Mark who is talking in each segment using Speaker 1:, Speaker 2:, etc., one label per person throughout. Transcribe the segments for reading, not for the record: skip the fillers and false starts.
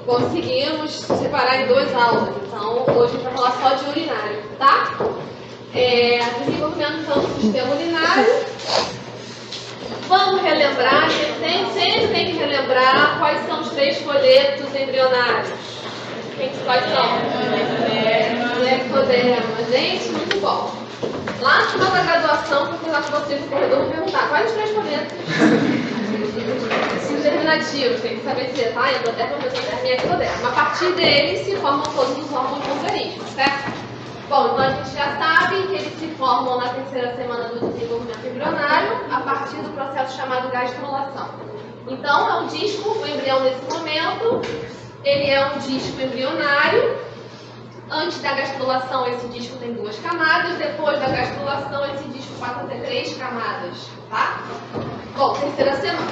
Speaker 1: conseguimos separar em 2 aulas. Então, hoje a gente vai falar só de urinário, tá? Desenvolvimento então, do sistema urinário. Vamos relembrar, sempre tem que relembrar quais são os 3 folhetos embrionários. Quais são? Ectoderma. Gente, muito bom. Lá no final da graduação, vou falar com vocês no corredor, vou perguntar quais os 3 folhetos determinativos, tem que saber dizer, tá? Endoderma, mesoderma e ectoderma. A partir deles se formam todos os órgãos do organismo, certo? Bom, então a gente já sabe que eles se formam na 3ª semana do desenvolvimento embrionário, a partir do processo chamado gastrulação. Então, é um disco, o embrião nesse momento, ele é um disco embrionário. Antes da gastrulação, esse disco tem 2 camadas, depois da gastrulação, esse disco passa a ter 3 camadas, tá? Bom,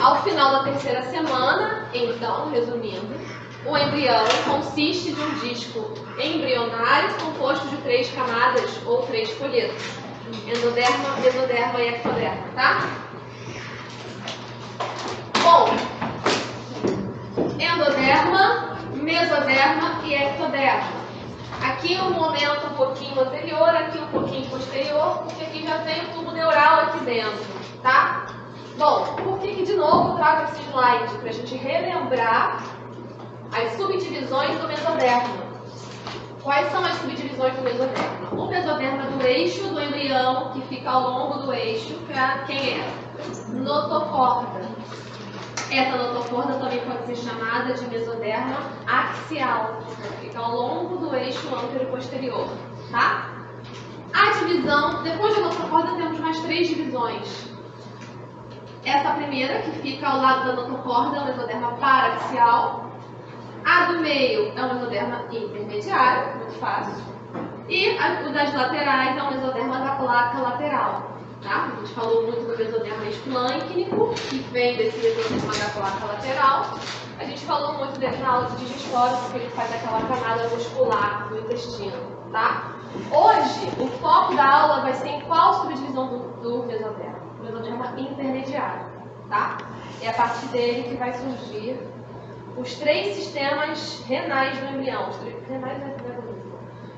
Speaker 1: ao final da 3ª semana, então, resumindo, o embrião consiste de um disco embrionário composto de 3 camadas ou 3 folhetos: endoderma, mesoderma e ectoderma, tá? Bom, endoderma, mesoderma e ectoderma. Aqui um momento um pouquinho anterior, aqui um pouquinho posterior, porque aqui já tem o tubo neural aqui dentro, tá? Bom, por que de novo eu trago esse slide? Para a gente relembrar as subdivisões do mesoderma. Quais são as subdivisões do mesoderma? O mesoderma do eixo do embrião, que fica ao longo do eixo, quem é? Notocorda. Essa notocorda também pode ser chamada de mesoderma axial, que fica ao longo do eixo ântero e posterior, tá? A divisão, depois da notocorda temos mais 3 divisões. Essa primeira, que fica ao lado da notocorda, é o mesoderma paraxial. A do meio é o mesoderma intermediário, muito fácil. E o das laterais é o mesoderma da placa lateral. Tá? A gente falou muito do mesoderma esplâncnico, que vem desse mesoderma da placa lateral. A gente falou muito dele na aula de digestório, porque ele faz aquela camada muscular do intestino. Tá? Hoje, o foco da aula vai ser em qual subdivisão do mesoderma? O mesoderma intermediário. Tá? É a partir dele que vai surgir os 3 sistemas renais do embrião.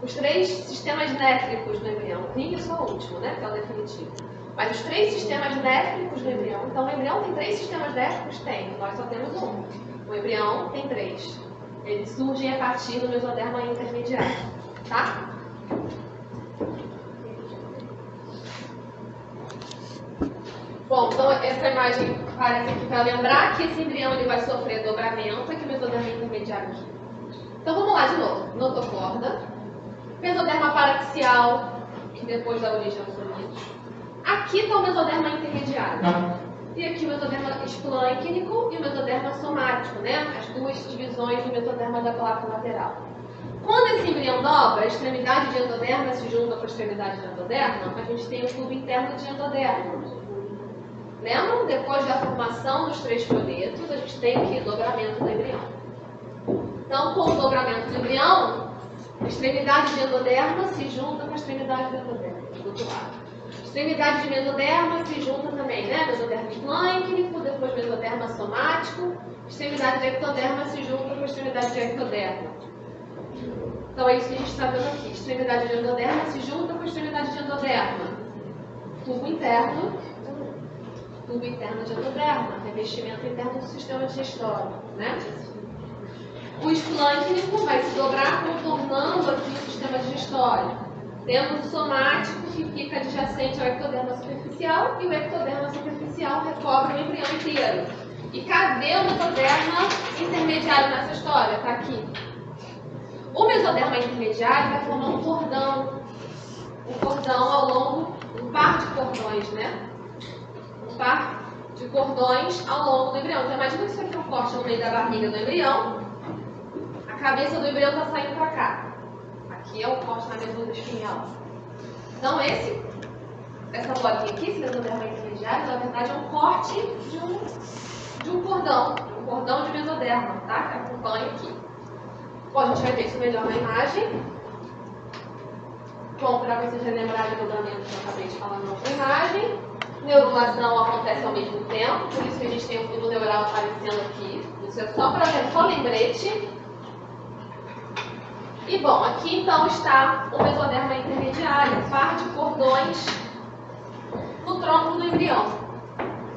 Speaker 1: Os 3 sistemas néfricos do embrião. O rim é só o último, né? Que é o definitivo. Mas os 3 sistemas néfricos do embrião. Então, o embrião tem 3 sistemas néfricos? Tem. Nós só temos um. O embrião tem 3. Eles surgem a partir do mesoderma intermediário. Tá? Bom, então essa imagem parece aqui para lembrar que esse embrião ele vai sofrer dobramento, aqui o mesoderma intermediário aqui. Então vamos lá de novo. Notocorda, mesoderma paraxial, que depois dá origem aos sonidos. Aqui está o mesoderma intermediário. E aqui o mesoderma esplâncnico e o mesoderma somático, né? As 2 divisões do mesoderma da placa lateral. Quando esse embrião dobra, a extremidade de endoderma se junta com a extremidade de endoderma, a gente tem o tubo interno de endoderma. Lembram? Depois da formação dos 3 folhetos, a gente tem o quê? Dobramento do embrião. Então, com o dobramento do embrião, a extremidade de endoderma se junta com a extremidade de endoderma, do outro lado. A extremidade de mesoderma se junta também, né? Mesoderma esplâncnico, depois mesoderma somático. A extremidade de ectoderma se junta com a extremidade de ectoderma. Então, é isso que a gente está vendo aqui. A extremidade de endoderma se junta com a extremidade de endoderma. Tubo interno de endoderma, revestimento interno do sistema digestório, né? O esplâncnico vai se dobrar contornando aqui o sistema digestório. Temos o somático, que fica adjacente ao ectoderma superficial, e o ectoderma superficial recobre o embrião inteiro. E cadê o mesoderma intermediário nessa história? Está aqui. O mesoderma intermediário vai formar um cordão ao longo, um par de cordões, né? Um par de cordões ao longo do embrião. Então, imagina que isso aqui é um corte no meio da barriga do embrião. A cabeça do embrião está saindo para cá. Aqui é o corte na medula espinhal. Então, essa bolinha aqui, esse mesoderma intermediário, na verdade é um corte de um cordão de mesoderma, tá? Que acompanha aqui. Bom, a gente vai ver isso melhor na imagem. Bom, para vocês relembrarem do dobramento que eu acabei de falar na outra imagem. Neurulação acontece ao mesmo tempo, por isso que a gente tem o tubo neural aparecendo aqui. Isso é só lembrete. E bom, aqui então está o mesoderma intermediário, par de cordões no tronco do embrião,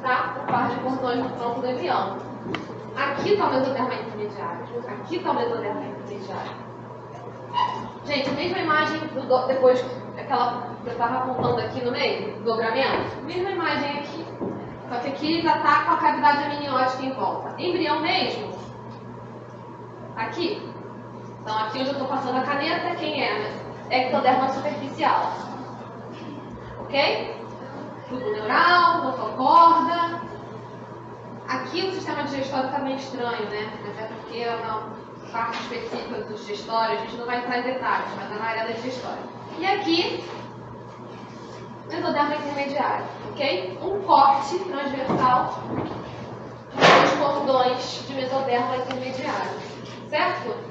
Speaker 1: tá? O par de cordões no tronco do embrião. Aqui está o mesoderma intermediário, aqui está o mesoderma intermediário. Gente, a mesma imagem depois, aquela que eu estava apontando aqui no meio, do dobramento, mesma imagem aqui. Só que aqui já está com a cavidade amniótica em volta. Embrião mesmo, aqui. Então, aqui onde eu estou passando a caneta, quem é? Ectoderma superficial. Ok? Tubo neural, notocorda. Aqui o sistema digestório está meio estranho, né? Até porque é uma parte específica do digestório, a gente não vai entrar em detalhes, mas é na área da digestória. E aqui, mesoderma intermediário, ok? Um corte transversal dos cordões de mesoderma intermediário, certo?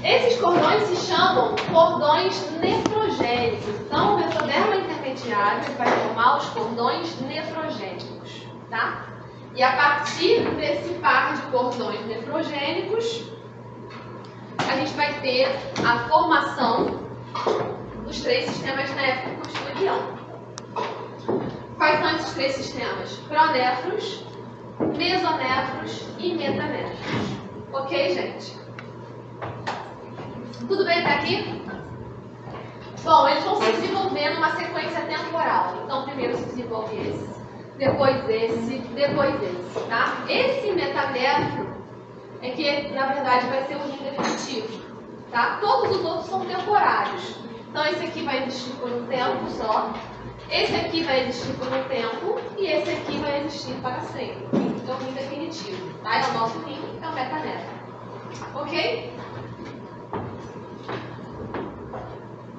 Speaker 1: Esses cordões se chamam cordões nefrogênicos. Então, o mesoderma intermediário vai formar os cordões nefrogênicos, tá? E a partir desse par de cordões nefrogênicos, a gente vai ter a formação dos 3 sistemas néfricos do embrião. Quais são esses 3 sistemas? Pronéfros, mesonéfros e metanéfros. Ok, gente? Tudo bem até aqui? Bom, eles vão se desenvolver numa sequência temporal. Então, primeiro se desenvolve esse, depois esse, tá? Esse metanéfro é que, na verdade, vai ser o rim definitivo, tá? Todos os outros são temporários. Então, esse aqui vai existir por um tempo só, esse aqui vai existir por um tempo e esse aqui vai existir para sempre. Então, o rim definitivo, tá? É o nosso rim, é o metanéfro. Ok?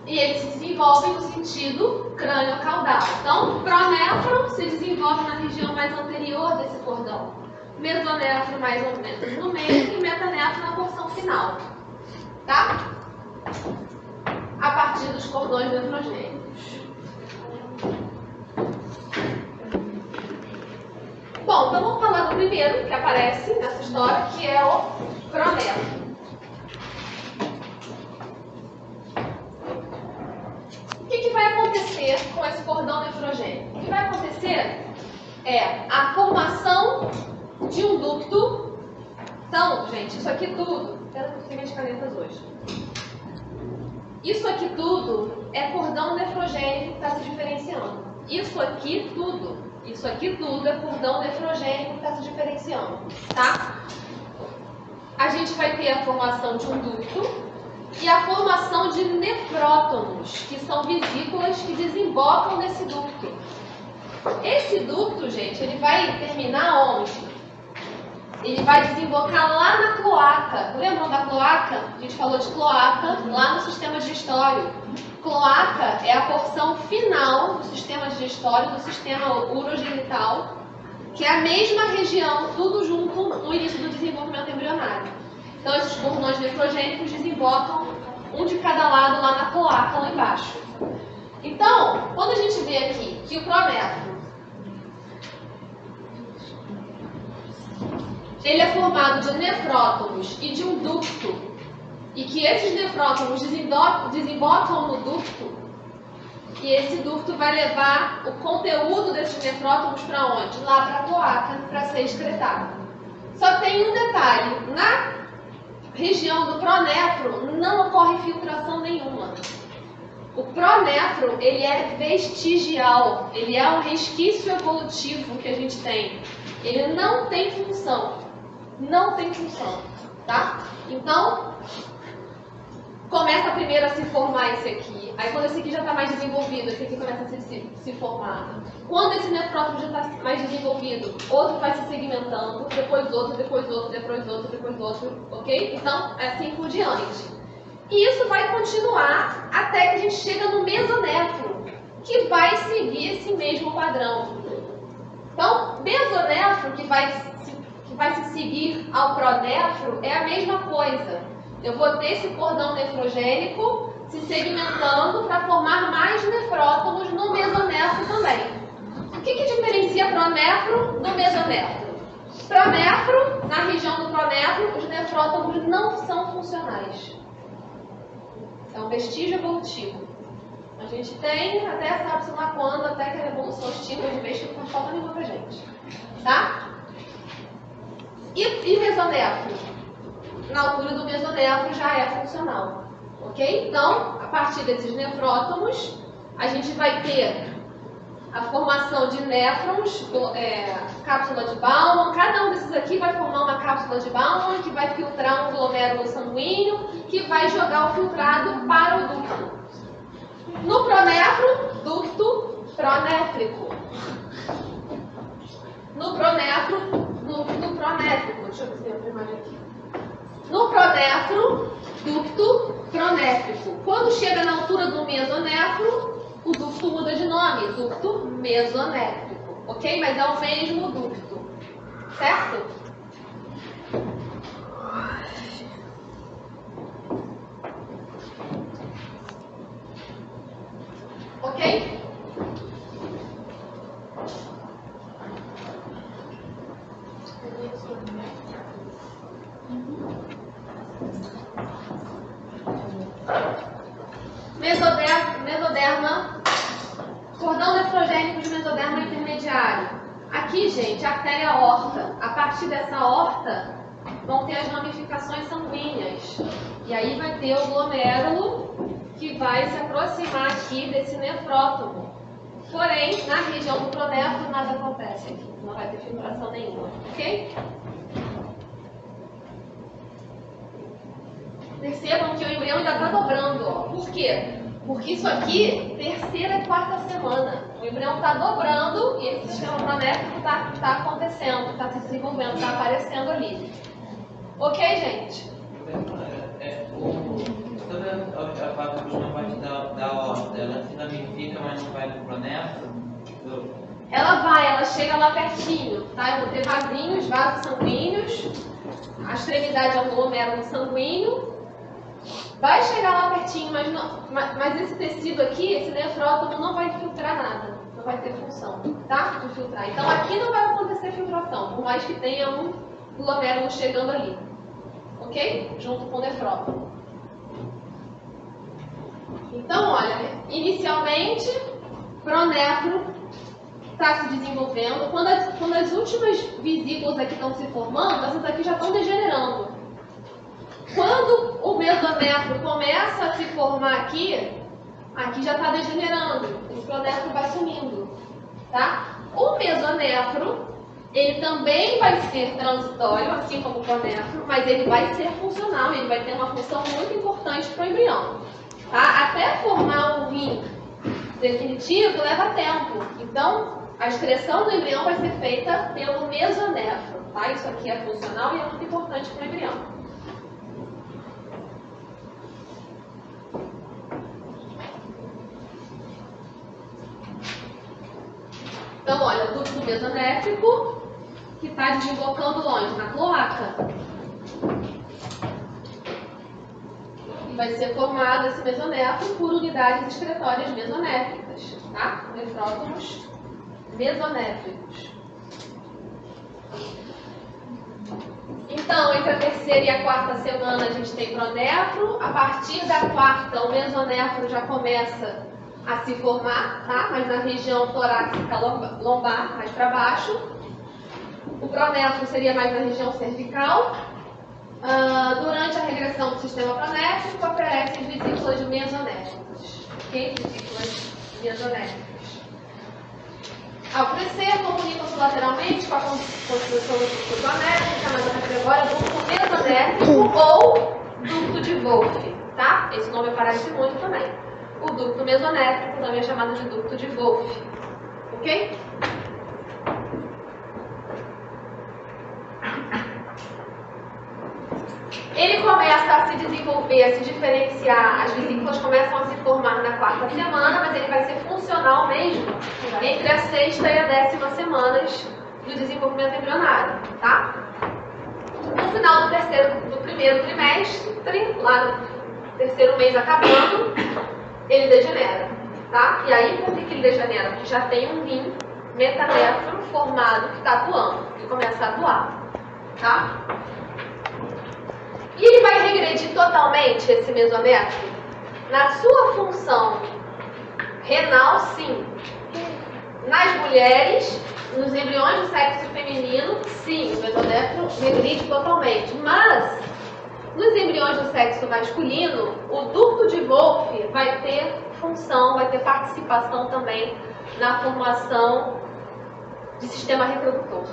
Speaker 1: E eles se desenvolvem no sentido crânio-caudal. Então, pronéfro se desenvolve na região mais anterior desse cordão. Mesonéfro mais ou menos no meio e metanéfro na porção final. Tá? A partir dos cordões nefrogênicos. Bom, então vamos falar do primeiro que aparece nessa história, que é o pronéfro. O que vai acontecer com esse cordão nefrogênico? O que vai acontecer é a formação de um ducto. Então, gente, isso aqui tudo... Espera que eu tenho as canetas hoje. Isso aqui tudo é cordão nefrogênico que está se diferenciando. Isso aqui tudo é cordão nefrogênico que está se diferenciando, tá? A gente vai ter a formação de um ducto e a formação de nefrótomos, que são vesículas que desembocam nesse ducto. Esse ducto, gente, ele vai terminar onde? Ele vai desembocar lá na cloaca. Lembram da cloaca? A gente falou de cloaca lá no sistema digestório. Cloaca é a porção final do sistema digestório, do sistema urogenital, que é a mesma região, tudo junto no início do desenvolvimento embrionário. Então, esses cordões nefrogênicos desembocam um de cada lado lá na cloaca, lá embaixo. Então, quando a gente vê aqui que o pronéfro ele é formado de nefrótomos e de um ducto, e que esses nefrótomos desembocam no ducto, e esse ducto vai levar o conteúdo desses nefrótomos para onde? Lá para a cloaca, para ser excretado. Só tem um detalhe, na região do pronéfro não ocorre filtração nenhuma. O pronéfro, ele é vestigial, ele é um resquício evolutivo que a gente tem. Ele não tem função. Não tem função, tá? Então, começa primeiro a se formar esse aqui. Aí quando esse aqui já está mais desenvolvido, esse aqui começa a se formar. Quando esse nefrótomo já está mais desenvolvido, outro vai se segmentando, depois outro, depois outro, depois outro, depois outro, ok? Então, assim por diante. E isso vai continuar até que a gente chega no mesonéfro, que vai seguir esse mesmo padrão. Então, mesonéfro, que vai se seguir ao pronéfro, é a mesma coisa. Eu vou ter esse cordão nefrogênico se segmentando para formar mais nefrótomos no mesonéfro também. O que diferencia pronéfro do mesonéfro? Pronéfro, na região do pronéfro, os nefrótomos não são funcionais. É um vestígio evolutivo. A gente tem até sabe-se lá quando, até que a revolução extinga de vez que não faz falta nenhuma pra gente. Tá? E mesonefro? Na altura do mesonefro já é funcional. Ok? Então, a partir desses nefrótomos, a gente vai ter a formação de néfrons, cápsula de Bowman. Cada um desses aqui vai formar uma cápsula de Bowman que vai filtrar um glomérulo sanguíneo que vai jogar o filtrado para o ducto. No pronéfro, ducto pronéfrico. No pronéfro, ducto pronéfrico. Deixa eu ver se tem outra imagem aqui. No pronéfro, ducto pronéfrico. Quando chega na altura do mesonefro, o ducto muda de nome, ducto mesonéfrico, ok? Mas é o mesmo ducto, certo? Ok? Mesoderma, cordão nefrogênico de mesoderma intermediário. Aqui, gente, artéria aorta. A partir dessa aorta, vão ter as ramificações sanguíneas. E aí vai ter o glomérulo que vai se aproximar aqui desse nefrótomo. Porém, na região do pronéfro, nada acontece aqui. Não vai ter filtração nenhuma, ok? Percebam que o embrião ainda está dobrando, ó. Por quê? Porque isso aqui, terceira e quarta semana. O embrião está dobrando e esse sistema pronéfrico está acontecendo, está se desenvolvendo, está aparecendo ali. Ok, gente?
Speaker 2: Toda a parte da aorta, ela se ramifica, mas não vai no pronéfro?
Speaker 1: Ela chega lá pertinho, tá? Eu vou ter vasos sanguíneos, a extremidade é um glomérulo sanguíneo. Vai chegar lá pertinho, mas esse tecido aqui, esse nefrótomo, não vai filtrar nada. Não vai ter função, tá? De filtrar. Então aqui não vai acontecer filtração, por mais que tenha um glomérulo chegando ali. Ok? Junto com o nefrótomo. Então, olha, inicialmente, pronéfro está se desenvolvendo. Quando as últimas vesículas aqui estão se formando, essas aqui já estão degenerando. Quando o mesonéfro começa a se formar aqui já está degenerando, o pronéfro vai sumindo, tá? O mesonéfro, ele também vai ser transitório, assim como o pronéfro, mas ele vai ser funcional, ele vai ter uma função muito importante para o embrião, tá? Até formar um rim definitivo leva tempo, então a excreção do embrião vai ser feita pelo mesonéfro, tá? Isso aqui é funcional e é muito importante para o embrião. Então, olha, o ducto mesonéfrico que está desembocando longe, na cloaca. E vai ser formado esse mesonéfro por unidades excretórias mesonéfricas, tá? Nefrótomos mesonéfricos. Então, entre a terceira e a quarta semana a gente tem pronéfro. A partir da quarta, o mesonéfro já começa a se formar, tá? Mas na região torácica lombar, mais para baixo. O pronéfro seria mais na região cervical. Durante a regressão do sistema pronéfrico, aparecem vesículas mesonéficas. Ok? Vesículas mesonéficas. Ao crescer, comunicam-se lateralmente com a construção do ducto pronéfrico, chamada agora ducto mesonéfrico ou ducto de Wolff, tá? Esse nome aparece muito também. O ducto mesonéfrico também é chamado de ducto de Wolff, ok? Ele começa a se desenvolver, a se diferenciar, as vesículas começam a se formar na quarta semana, mas ele vai ser funcional mesmo entre a sexta e a 10ª semanas do desenvolvimento embrionário, tá? No final do primeiro trimestre, lá no terceiro mês acabando, ele degenera, tá? E aí, por que ele degenera? Porque já tem um rim metanéfron formado que está atuando, que começa a atuar, tá? E ele vai regredir totalmente esse mesonéfro? Na sua função renal, sim. Nas mulheres, nos embriões do sexo feminino, sim, o mesonéfro regride totalmente. Mas, nos embriões do sexo masculino, o ducto de Wolff vai ter função, vai ter participação também na formação de sistema reprodutor.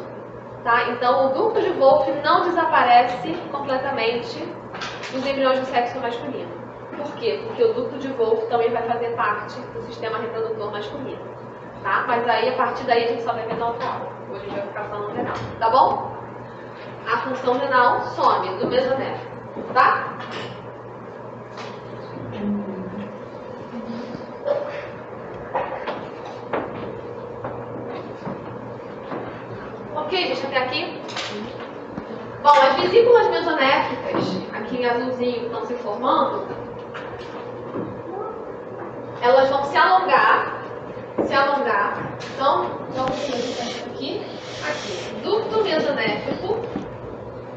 Speaker 1: Tá? Então, o ducto de Wolff não desaparece completamente nos embriões do sexo masculino. Por quê? Porque o ducto de Wolff também vai fazer parte do sistema reprodutor masculino. Tá? Mas aí, a partir daí, a gente só vai ver na outra aula. Hoje a gente vai ficar falando renal. Tá bom? A função renal some do mesonéfro. Tá? Ok, gente, até aqui? Bom, as vesículas mesonéficas, aqui em azulzinho, que estão se formando, elas vão se alongar. Então, vamos aqui. Ducto mesonéfrico.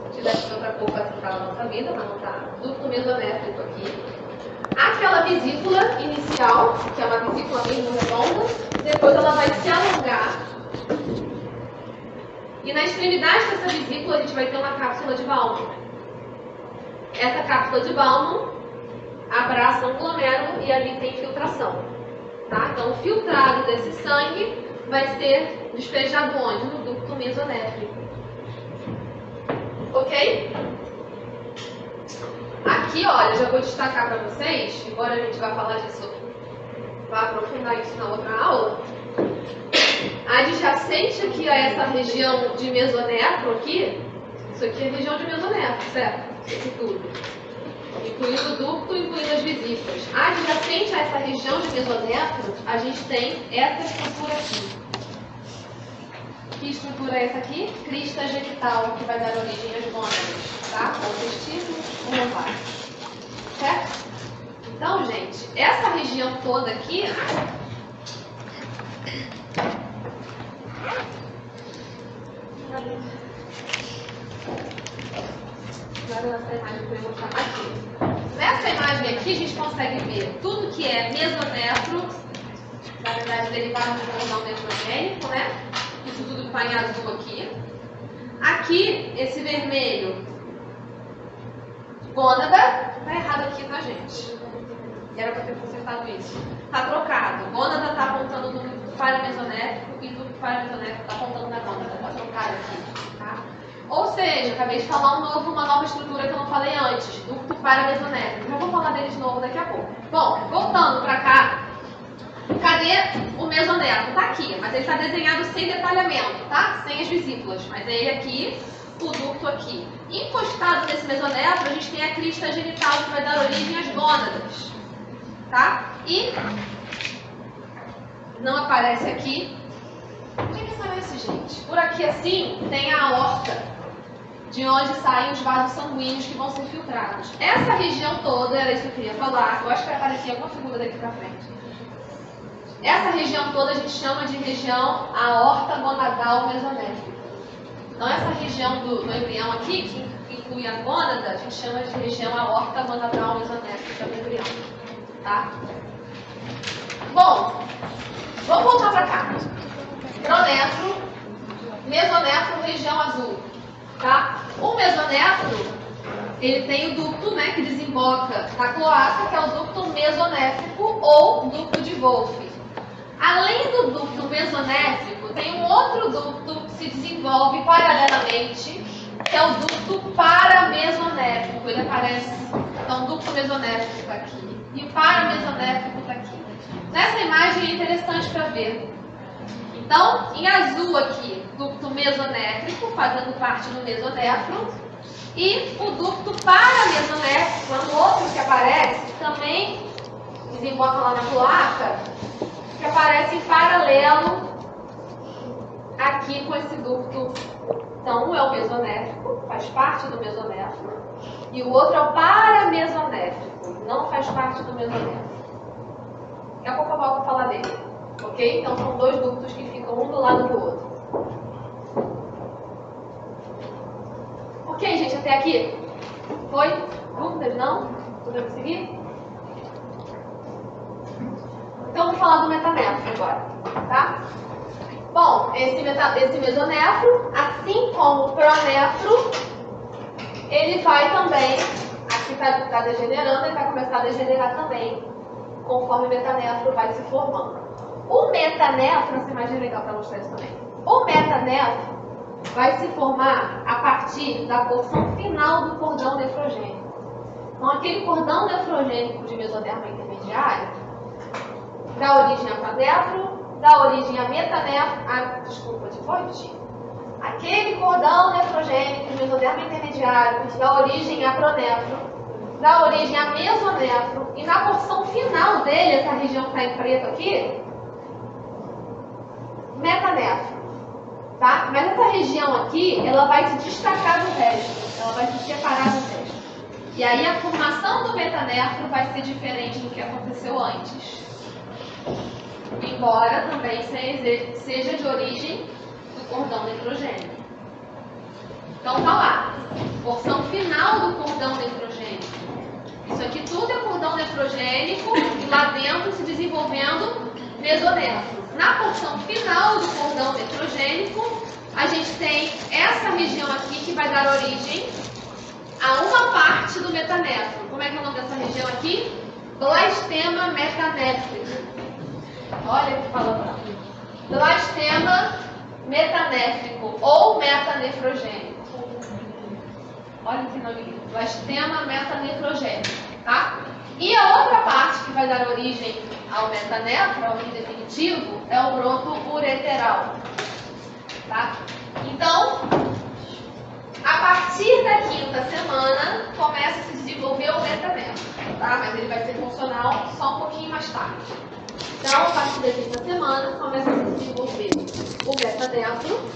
Speaker 1: Se tivesse outra cor para citar na nossa vida, mas não tá. Ducto mesonéfrico aqui. Aquela vesícula inicial, que é uma vesícula mesmo redonda, depois ela vai se alongar. E na extremidade dessa vesícula a gente vai ter uma cápsula de Bowman. Essa cápsula de Bowman abraça um glomérulo e ali tem filtração. Tá? Então o filtrado desse sangue vai ser despejado onde? No ducto mesonéfrico. Ok? Aqui, olha, já vou destacar para vocês, embora a gente vá falar disso, vá aprofundar isso na outra aula. Adjacente aqui a essa região de mesonéfro aqui, isso aqui é região de mesonéfro, certo? Isso tudo. Incluindo o ducto, incluindo as vesículas. Adjacente a essa região de mesonéfro, a gente tem essa estrutura aqui. Que estrutura é essa aqui? Crista genital, que vai dar origem às gônadas, tá? Ou testículos ou ovários. Certo? Então, gente, essa região toda aqui... Nessa imagem que eu vou mostrar aqui. Nessa imagem aqui, a gente consegue ver tudo que é mesonéfro, na verdade, derivado do cordão mesonéfrico, né? Isso tudo que está em azul aqui. Aqui, esse vermelho, gônada. Tá errado aqui, tá, gente? Era para ter consertado isso. Tá trocado. Gônada tá apontando no ducto paramesonéfrico e ducto paramesonéfrico tá apontando na gônada. Tá trocado aqui, tá? Ou seja, acabei de falar uma nova estrutura que eu não falei antes, ducto paramesonéfrico. Já vou falar dele de novo daqui a pouco. Bom, voltando para cá, cadê o mesonéfro? Tá aqui, mas ele está desenhado sem detalhamento, tá? Sem as vesículas. Mas é ele aqui, o ducto aqui. Encostado nesse mesonéfro, a gente tem a crista genital que vai dar origem às gônadas, tá? E não aparece aqui. Onde é que aparece, gente? Por aqui assim tem a aorta, de onde saem os vasos sanguíneos que vão ser filtrados. Essa região toda, era isso que eu queria falar, eu acho que vai aparecer alguma figura daqui pra frente. Essa região toda a gente chama de região aorta gonadal mesonéfrica. Então essa região do embrião aqui, que inclui a gônada, a gente chama de região aorta gonadal mesonéfrica do embrião. Tá? Bom, vamos voltar pra cá. Pronéfro, mesonéfro, região azul. Tá? O mesonéfro, ele tem o ducto, né, que desemboca na cloaca, que é o ducto mesonéfrico ou ducto de Wolff. Além do ducto mesonéfrico, tem um outro ducto que se desenvolve paralelamente, que é o ducto paramesonéfrico. Ele aparece, então o ducto mesonéfrico está aqui e o paramesonéfrico está aqui. Nessa imagem é interessante para ver. Então, em azul aqui, ducto mesonéfrico, fazendo parte do mesonéfro, e o ducto paramesonéfrico, é um outro que aparece, também desemboca lá na cloaca, que aparece em paralelo aqui com esse ducto. Então, um é o mesonéfrico, faz parte do mesonéfro, e o outro é o paramesonéfrico, não faz parte do mesonéfro. Daqui a pouco eu volto a falar dele. Ok? Então são dois ductos que ficam um do lado do outro. Ok, gente, até aqui? Foi? Dúvidas? Não? Podemos seguir? Então, vamos falar do metanéfro agora, tá? Bom, esse mesonéfro, assim como o pronéfro, ele vai também, aqui está degenerando, ele vai começar a degenerar também, conforme o metanéfro vai se formando. O metanéfro, essa imagem é legal para mostrar isso também. O metanéfro vai se formar a partir da porção final do cordão nefrogênico. Então, aquele cordão nefrogênico de mesoderma intermediário dá origem a pronéfro, dá origem a metanéfro, desculpa, vou repetir. Aquele cordão nefrogênico de mesoderma intermediário dá origem a pronéfro, dá origem a mesonéfro, e na porção final dele, essa região que está em preto aqui, metanéfro. Tá? Mas essa região aqui, ela vai se destacar do resto, ela vai se separar do resto. E aí a formação do metanéfro vai ser diferente do que aconteceu antes. Embora também seja de origem do cordão nefrogênico. Então tá lá, porção final do cordão nefrogênico. Isso aqui tudo é cordão nefrogênico e lá dentro se desenvolvendo mesonéfro. Na porção final do cordão nefrogênico, a gente tem essa região aqui que vai dar origem a uma parte do metanéfro. Como é que é o nome dessa região aqui? Blastema metanéfrico. Olha que palavrão. Blastema metanéfrico ou metanefrogênico. Olha que nome lindo. Blastema metanefrogênico, tá? E a outra parte que vai dar origem ao metanéfro, ao em definitivo, é o broto ureteral, tá? Então, a partir da quinta semana, começa a se desenvolver o metanéfro, tá? Mas ele vai ser funcional só um pouquinho mais tarde. Então, a partir da quinta semana, começa a se desenvolver o metanéfro.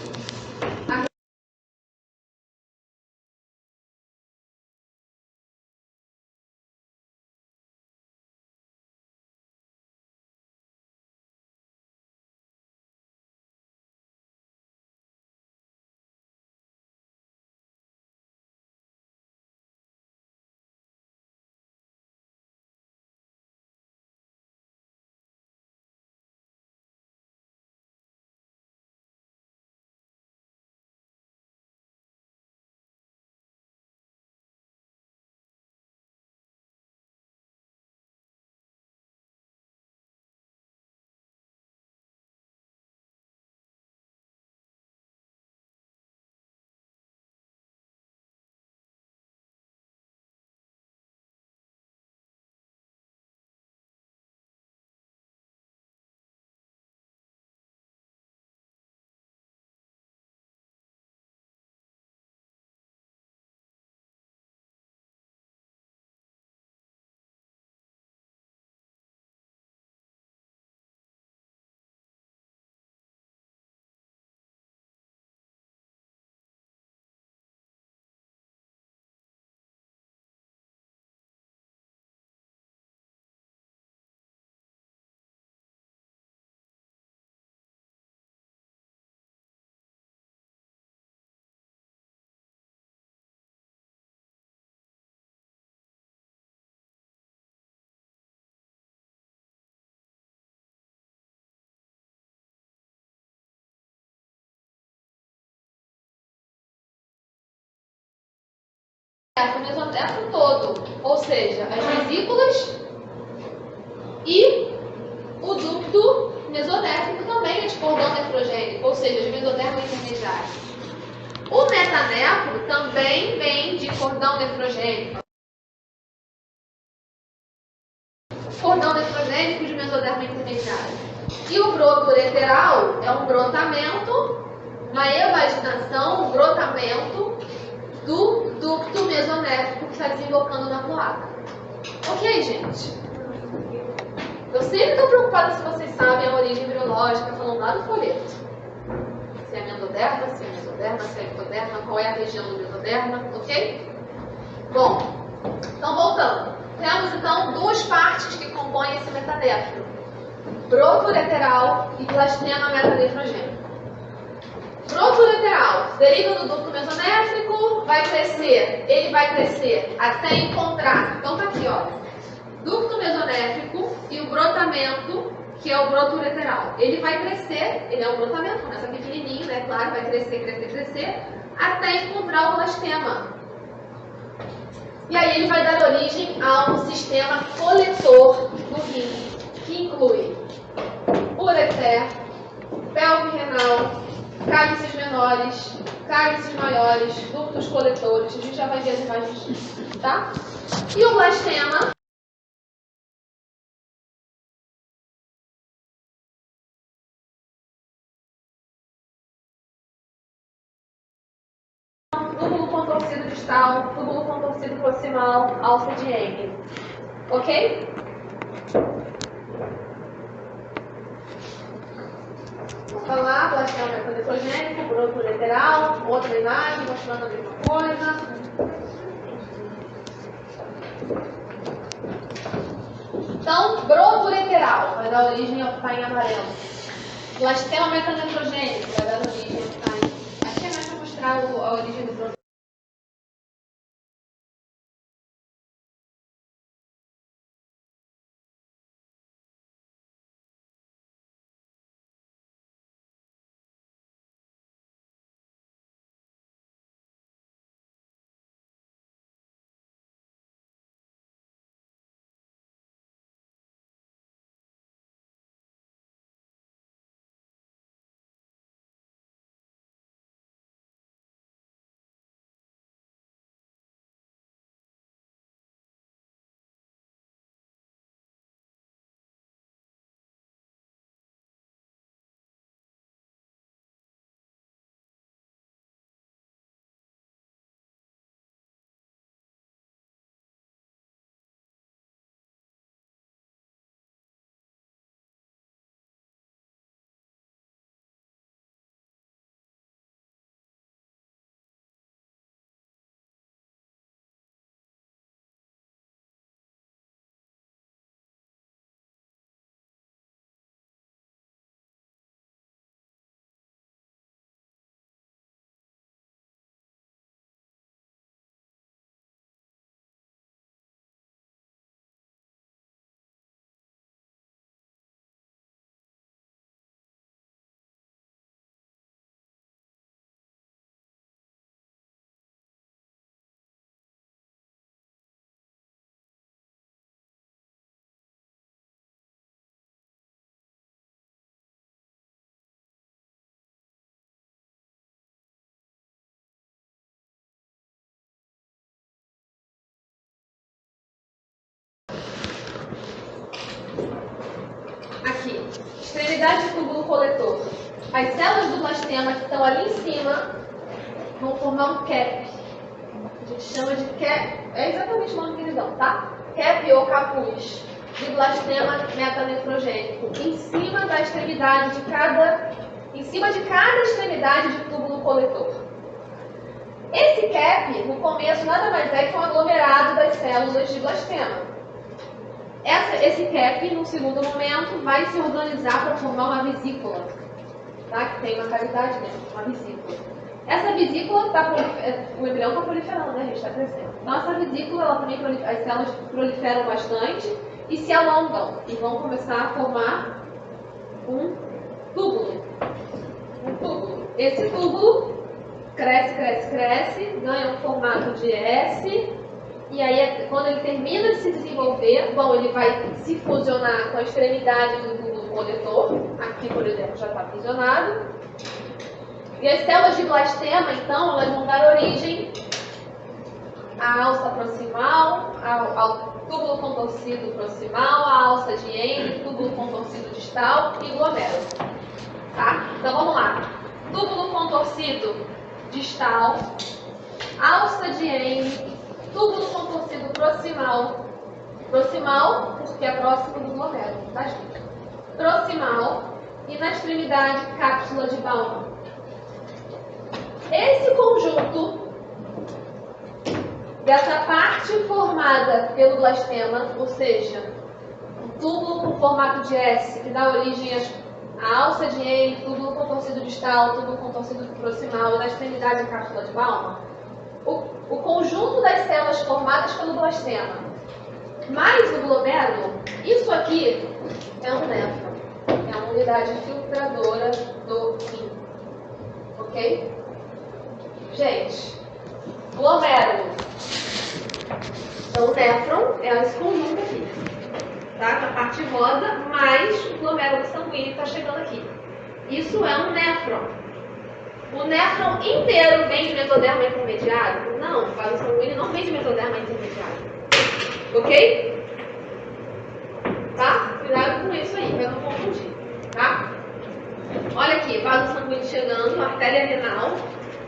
Speaker 1: O mesonéfro todo, ou seja, as vesículas e o ducto mesonéfrico também é de cordão nefrogênico, ou seja, de mesoderma intermediário. O metanéfro também vem de cordão nefrogênico. Cordão nefrogênico de mesoderma intermediário. E o broto ureteral é um brotamento, uma evaginação, um brotamento do ducto mesonéfrico que está desembocando na cloaca. Ok, gente? Eu sempre estou preocupada se vocês sabem a origem embriológica, falando lá do folheto. Se é mesoderma, se é mesoderma, se é ectoderma, qual é a região do mesoderma, ok? Bom, então voltando. Temos então duas partes que compõem esse metanéfro: broto ureteral e blastema metanefrogênico. Broto ureteral deriva do ducto mesonéfrico, vai crescer, ele vai crescer até encontrar, então tá aqui, olha, ducto mesonéfrico e o brotamento que é o broto ureteral. Ele vai crescer, ele é um brotamento, começa pequenininho, né? Claro, vai crescer, até encontrar o blastema. E aí ele vai dar origem a um sistema coletor do rim, que inclui ureter, pelve renal, cálices menores, cálices maiores, ductos coletores. A gente já vai ver as imagens disso, tá? E o blastema túbulo contorcido distal, túbulo contorcido proximal, alça de Henle. Ok? Vou falar, blastema metanefrogênico, broto ureteral, outra imagem mostrando a mesma coisa. Então, broto ureteral vai dar origem ao que está em amarelo. Blastema metanefrogênico vai dar origem ao que está em... Aqui é mais para mostrar a origem do broto. Aqui, extremidade do túbulo coletor. As células do blastema que estão ali em cima vão formar um cap. A gente chama de cap, é exatamente o nome que eles dão, tá? Cap ou capuz de blastema metanefrogênico em cima da extremidade de cada extremidade de túbulo coletor. Esse cap, no começo, nada mais é que um aglomerado das células de blastema. Esse cap, no segundo momento, vai se organizar para formar uma vesícula, tá? Que tem uma cavidade dentro, uma vesícula. Essa vesícula, o embrião está proliferando, né? A gente está crescendo. Então, essa vesícula, ela também as células proliferam bastante e se alongam e vão começar a formar um túbulo. Esse túbulo cresce, ganha um formato de S. E aí, quando ele termina de se desenvolver, bom, ele vai se fusionar com a extremidade do túbulo coletor. Aqui, por exemplo, já está fusionado. E as células de blastema, então, elas vão dar origem à alça proximal, ao túbulo contorcido proximal, à alça de Henle, túbulo contorcido distal e glomérulo. Tá? Então, vamos lá. Túbulo contorcido distal, alça de Henle, túbulo contorcido proximal, porque é próximo do glomérulo, tá, gente? Proximal, e na extremidade, cápsula de Bowman. Esse conjunto dessa parte formada pelo blastema, ou seja, o túbulo com formato de S, que dá origem à alça de Henle, túbulo contorcido distal, túbulo contorcido proximal, e na extremidade, cápsula de Bowman, o conjunto das células formadas pelo blastema mais o glomérulo, isso aqui é um néfron. unidade filtradora do rim. Ok? Gente, glomérulo. Então, o néfron é esse conjunto aqui. Tá? Na parte rosa, mais o glomérulo sanguíneo está chegando aqui. Isso é um néfron. O néfron inteiro vem de mesoderma intermediário? Não, o vaso sanguíneo não vem de mesoderma intermediário. Ok? Tá? Cuidado com isso aí, para não confundir. Tá? Olha aqui, vaso sanguíneo chegando, artéria renal,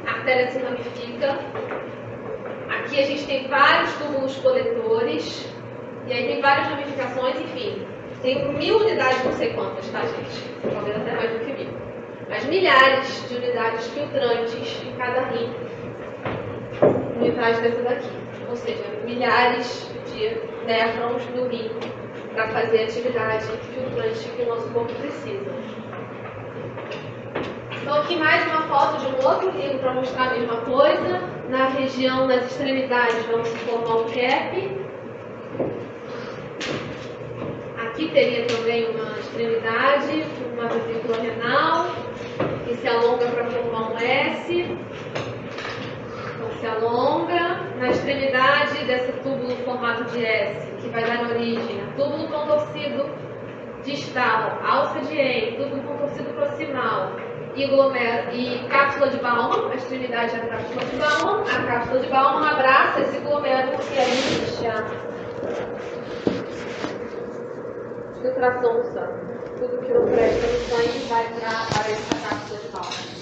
Speaker 1: a artéria se ramifica. Aqui a gente tem vários túbulos coletores, e aí tem várias ramificações, enfim. Tem 1000 unidades, não sei quantas, tá, gente? Talvez até mais do que 1000. Mas milhares de unidades filtrantes em cada rim, unidade dessa daqui. Ou seja, milhares de néfrons no rim para fazer a atividade filtrante que o nosso corpo precisa. Então aqui mais uma foto de um outro rim para mostrar a mesma coisa. Na região, nas extremidades, vamos formar um cap. Aqui teria também uma extremidade, uma vesícula renal, que se alonga para formar um S. Então se alonga. Na extremidade desse túbulo formado de S, que vai dar origem a túbulo contorcido distal, alça de Henle, túbulo contorcido proximal e cápsula de Baumann. A extremidade é a cápsula de Baumann. A cápsula de Baumann abraça esse glomérulo e aí existe a filtração do sangue. Tudo que não presta no sangue vai para essa cápsula de Baumann.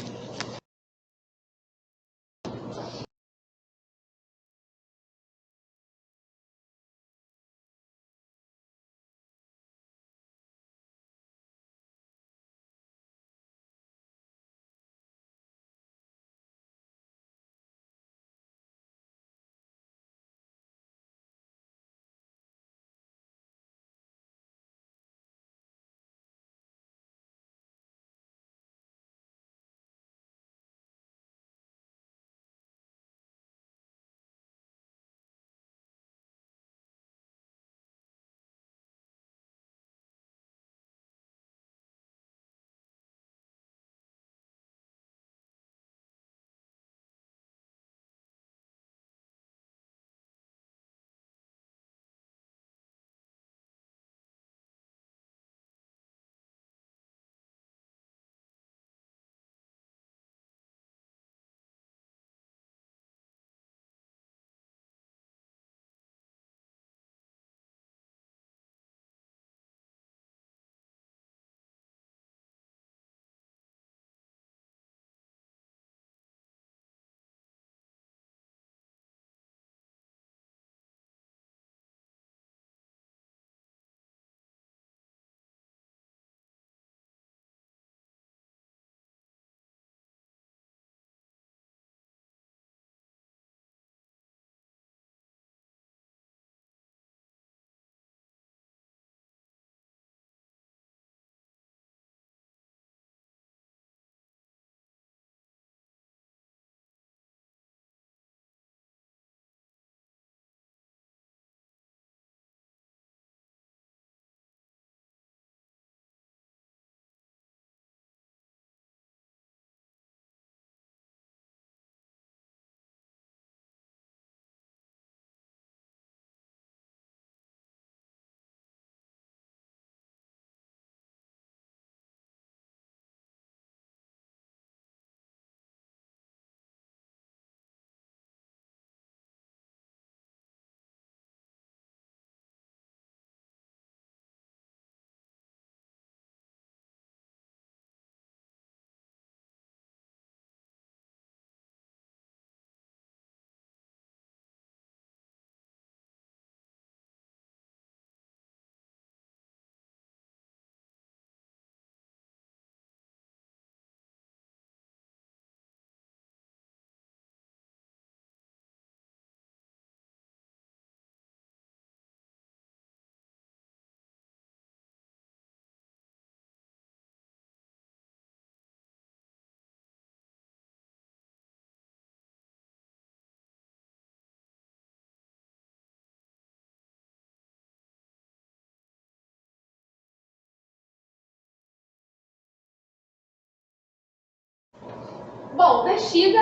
Speaker 1: Bom, bexiga.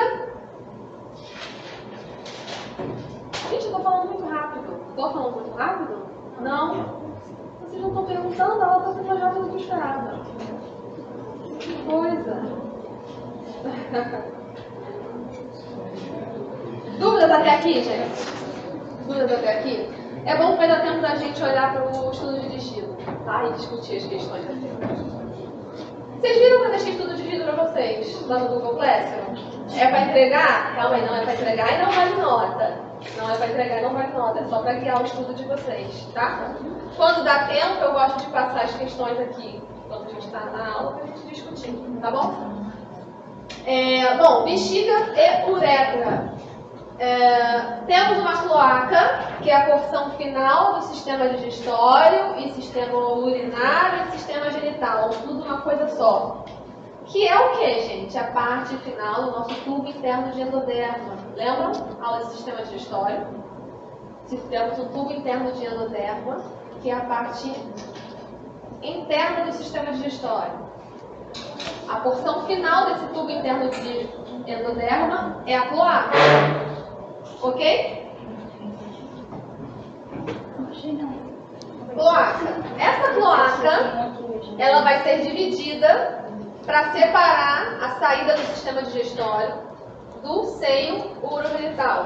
Speaker 1: Gente, eu tô falando muito rápido. Tô falando muito rápido? Não. Vocês não estão perguntando, ela tá sendo mais rápida do que eu esperava. Que coisa. Dúvidas até aqui, gente? Dúvidas até aqui? É bom que vai dar tempo da gente olhar para o estudo dirigido, tá? E discutir as questões aqui. Vocês viram que eu deixei tudo dirigido para vocês lá no Google Classroom? É para entregar? Calma aí, não é para entregar e não vale nota. Não é para entregar e não vale nota, é só para guiar o estudo de vocês, tá? Quando dá tempo, eu gosto de passar as questões aqui, quando a gente está na aula, para a gente discutir, tá bom? Bom, bexiga e uretra. Temos uma cloaca, que é a porção final do sistema digestório, e sistema urinário e sistema genital, tudo uma coisa só. Que é o que, gente? A parte final do nosso tubo interno de endoderma. Lembram? Aula de sistema digestório. Temos um tubo interno de endoderma, que é a parte interna do sistema digestório. A porção final desse tubo interno de endoderma é a cloaca. Ok? Cloaca. Essa cloaca, ela vai ser dividida para separar a saída do sistema digestório do seio urogenital.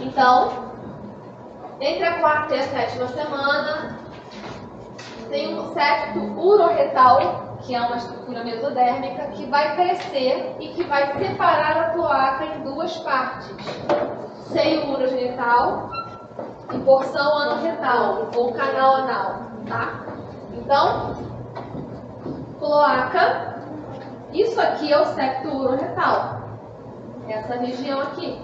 Speaker 1: Então, entre a quarta e a sétima semana, tem um septo uroretal, que é uma estrutura mesodérmica, que vai crescer e que vai separar a cloaca em duas partes. Seio urogenital e porção anorretal, ou canal anal, tá? Então, cloaca, isso aqui é o septo uroretal, essa região aqui.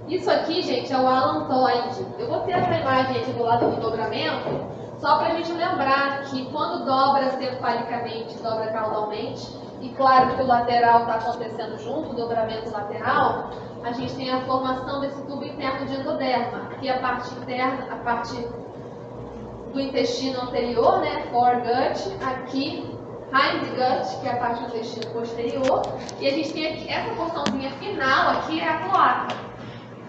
Speaker 1: Isso aqui, gente, é o alantoide. Eu vou ter essa imagem aqui do lado do dobramento, só para a gente lembrar que quando dobra cefalicamente, dobra caudalmente, e claro que o lateral está acontecendo junto, o dobramento lateral, a gente tem a formação desse tubo interno de endoderma, que é a parte interna, a parte do intestino anterior, né, foregut, aqui, hindgut, que é a parte do intestino posterior, e a gente tem aqui, essa porçãozinha final aqui é a cloaca.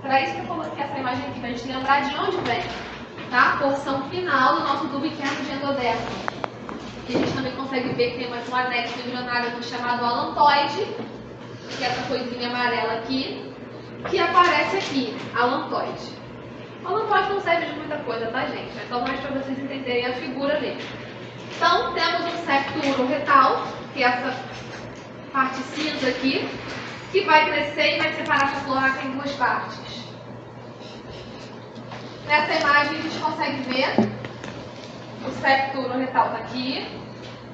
Speaker 1: Para isso que eu coloquei essa imagem aqui, para a gente lembrar de onde vem, tá? A porção final do nosso tubo interno de endoderma. E a gente também consegue ver que tem mais um anexo embrionário aqui chamado alantoide, que é essa coisinha amarela aqui, que aparece aqui, alantoide. O alantoide não serve de muita coisa, tá, gente? É só mais para vocês entenderem a figura dele. Então, temos um septo uroretal, que é essa parte cinza aqui, que vai crescer e vai separar a cloaca em duas partes. Nessa imagem a gente consegue ver o septo uroretal está aqui,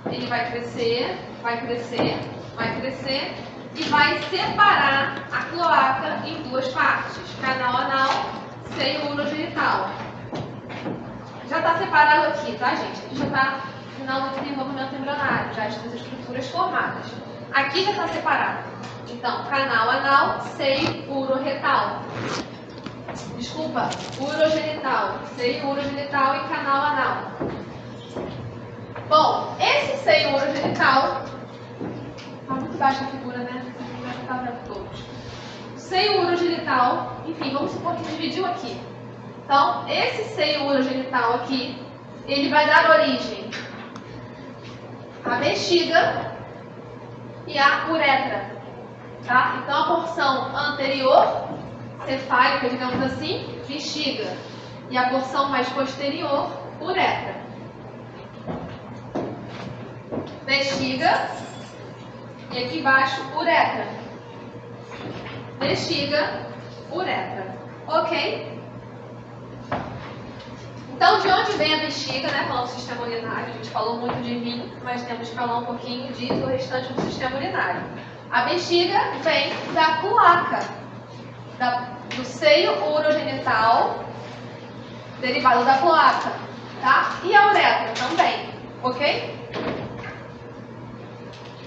Speaker 1: ele vai crescer, vai crescer, vai crescer e vai separar a cloaca em duas partes, canal anal, seio urogenital. Já está separado aqui, tá, gente? Aqui já está no final do desenvolvimento embrionário, já as estruturas formadas. Aqui já está separado. Então, canal anal, seio urogenital. Desculpa, urogenital. Seio urogenital e canal anal. Bom, esse seio urogenital... Está muito baixa a figura, né? Essa figura não está vendo todos. Seio urogenital, enfim, vamos supor que dividiu aqui. Então, esse seio urogenital aqui, ele vai dar origem à bexiga e à uretra. Tá? Então, a porção anterior, cefálica, digamos assim, bexiga. E a porção mais posterior, uretra. Bexiga. E aqui embaixo, uretra. Bexiga, uretra. Ok? Então, de onde vem a bexiga, né? Falando do sistema urinário, a gente falou muito de rim, mas temos que falar um pouquinho do restante do sistema urinário. A bexiga vem da cloaca, do seio urogenital, derivado da cloaca, tá? E a uretra também, ok?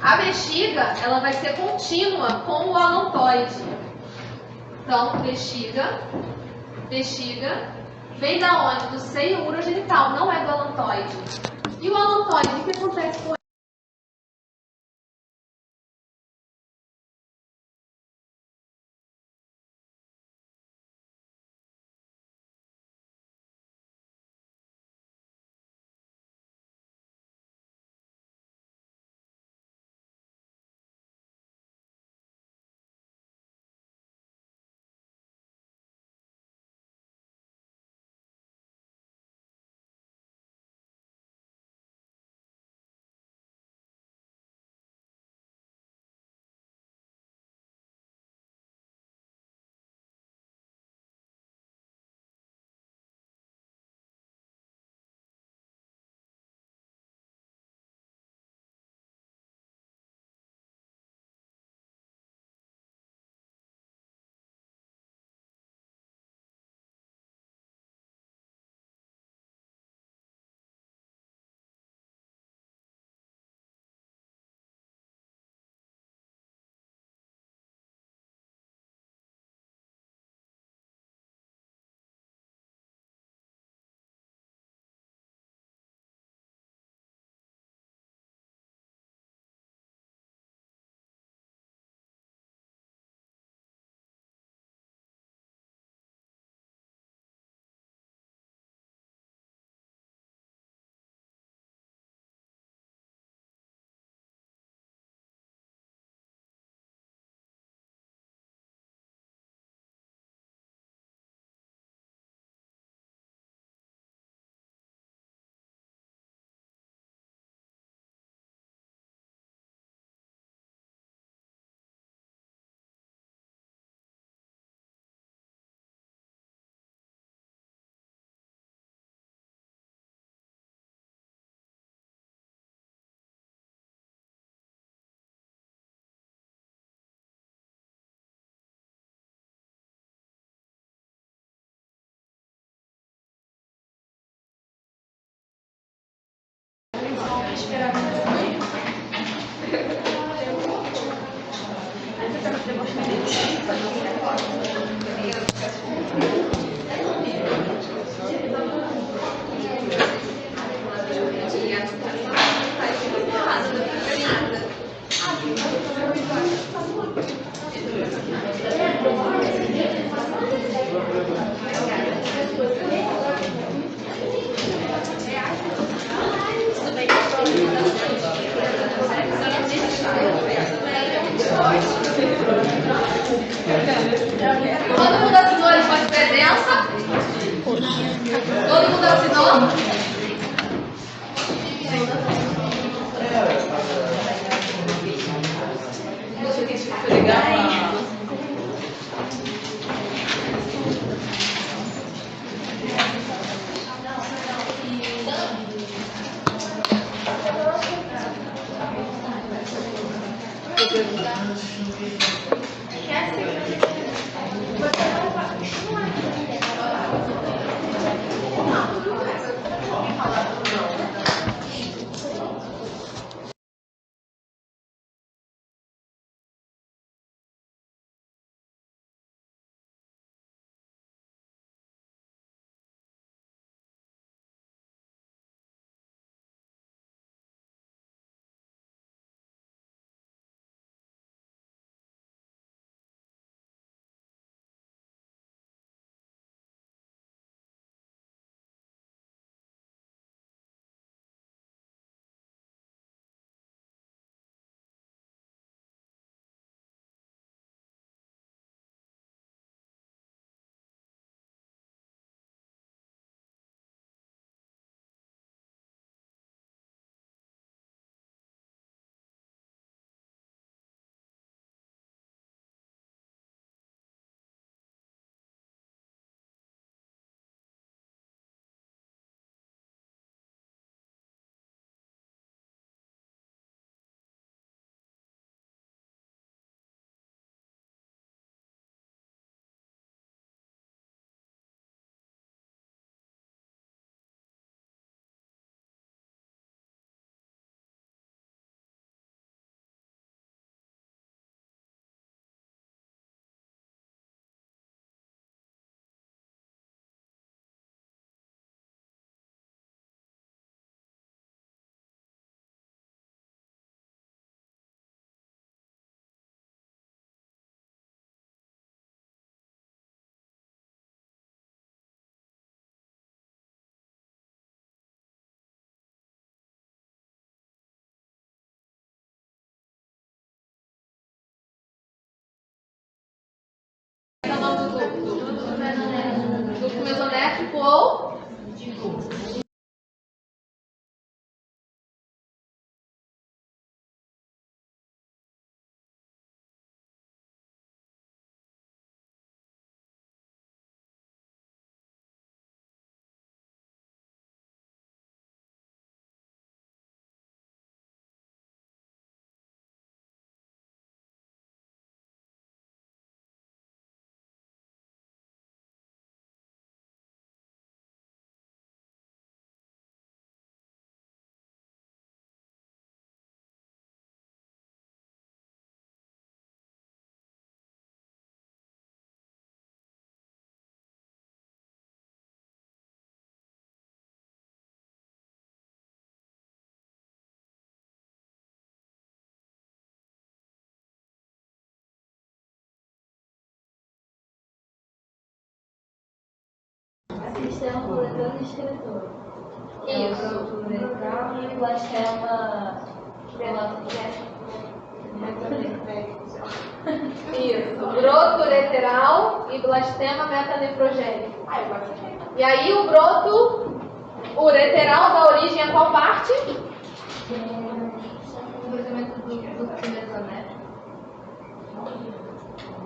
Speaker 1: A bexiga, ela vai ser contínua com o alantoide. Então, bexiga, vem da onde? Do seio urogenital, não é do alantoide. E o alantoide, o que acontece com Todo mundo assinou a licença de presença? Todo mundo assinou? Deixa eu ligar. Grupo mesonétrico ou?
Speaker 3: Sistema coletor e escritor.
Speaker 1: Isso.
Speaker 3: Legal e blastema.
Speaker 1: Isso. Broto ureteral e blastema metanefrogênico. E aí o broto ureteral dá origem a qual parte?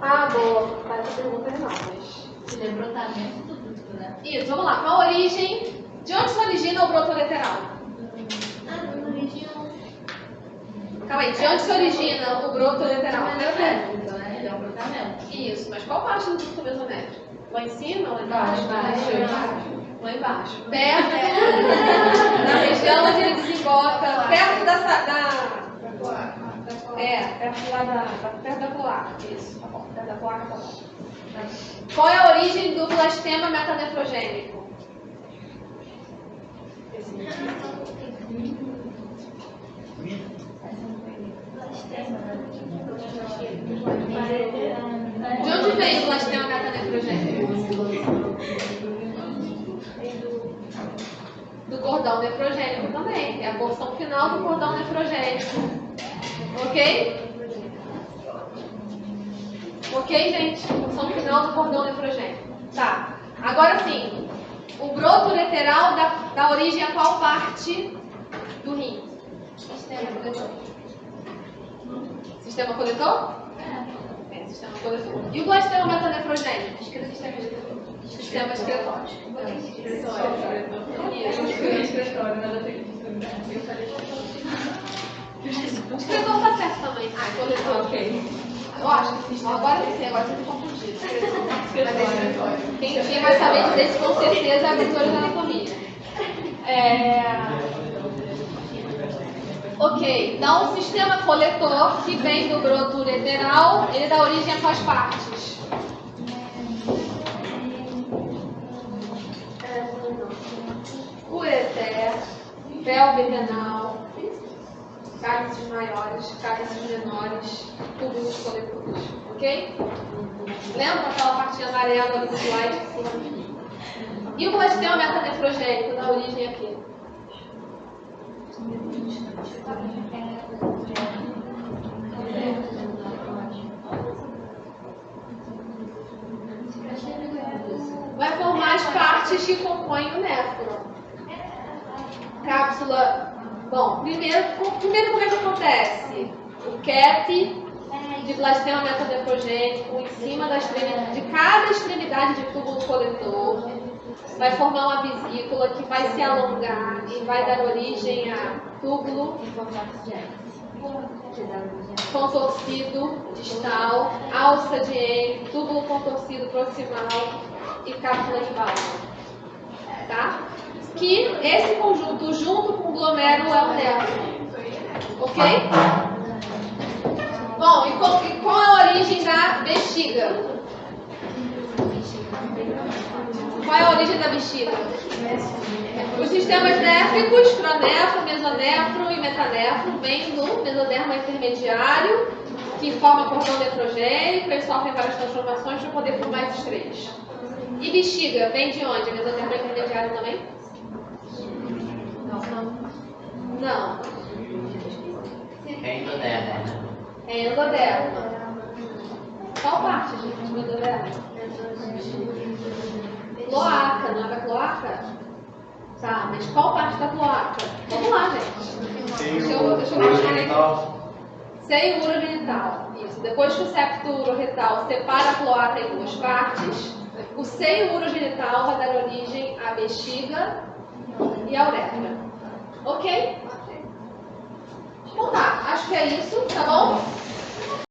Speaker 1: Ah, boa. Essa pergunta não, mas...
Speaker 3: Se é brotamento do duto, né?
Speaker 1: Isso, vamos lá. Qual a origem? De onde se origina o broto ureteral? Calma aí, de onde se origina o broto ureteral?
Speaker 3: Mesonétrico, né? Ele é um brotamento.
Speaker 1: Isso, mas qual parte do duto mesonétrico? Lá em cima ou lá embaixo? Lá embaixo. Perto, na região onde ele desemboca, perto perto lá perto da cloaca. Isso, tá bom. Perto da cloaca tá bom. Qual é a origem do blastema metanefrogênico? De onde vem o blastema metanefrogênico? Do cordão nefrogênico também. É a porção final do cordão nefrogênico. Ok? Ok, gente? Porção final do cordão nefrogênico. Tá. Agora sim. O broto ureteral dá origem a qual parte do rim? Sistema coletor. Sistema coletor? É, sistema coletor. E o blastema metanefrogênico? Sistema excretório. O excretor tá certo também. Coletor. Ok. Eu acho que sim. Agora eu sei, agora você me confundiu. Quem vai saber dizer isso com certeza é a professora de anatomia. Ok, então o sistema coletor que vem do broto ureteral, ele dá origem a quais partes? Ureter, pelve renal, cálices maiores, cálices menores, túbulos coletores, ok? Lembra aquela partinha amarela do slide? E o blastema metanefrogênico dá origem a quê? Vai formar as partes que compõem o néfron. Cápsula. Bom, primeiro como é que acontece? O cap de blastema metanefrogênico em cima de cada extremidade de túbulo coletor vai formar uma vesícula que vai se alongar e vai dar origem a túbulo contorcido distal, alça de Henle, túbulo contorcido proximal e cápsula de Bowman. Tá? Que esse conjunto junto com o glomérulo é o néfron. Ok? Bom, e qual é a origem da bexiga? Qual é a origem da bexiga? Os sistemas néfricos, pronéfron, mesonefron e metanéfron, vêm do mesoderma intermediário, que forma cordão nefrogênico, eles sofrem várias transformações para poder formar esses três. E bexiga, vem de onde? Mesoderma intermediário também? Não.
Speaker 2: É endoderma, né?
Speaker 1: É endoderma. Qual parte, gente, do endoderma? Cloaca, não é da cloaca? Tá, mas qual parte da cloaca? Vamos lá, gente. Deixa eu mostrar. Seio urogenital. Isso. Depois que o septo uroretal separa a cloaca em duas partes, o seio urogenital vai dar origem à bexiga e à uretra. Ok? Então tá, acho que é isso, tá bom?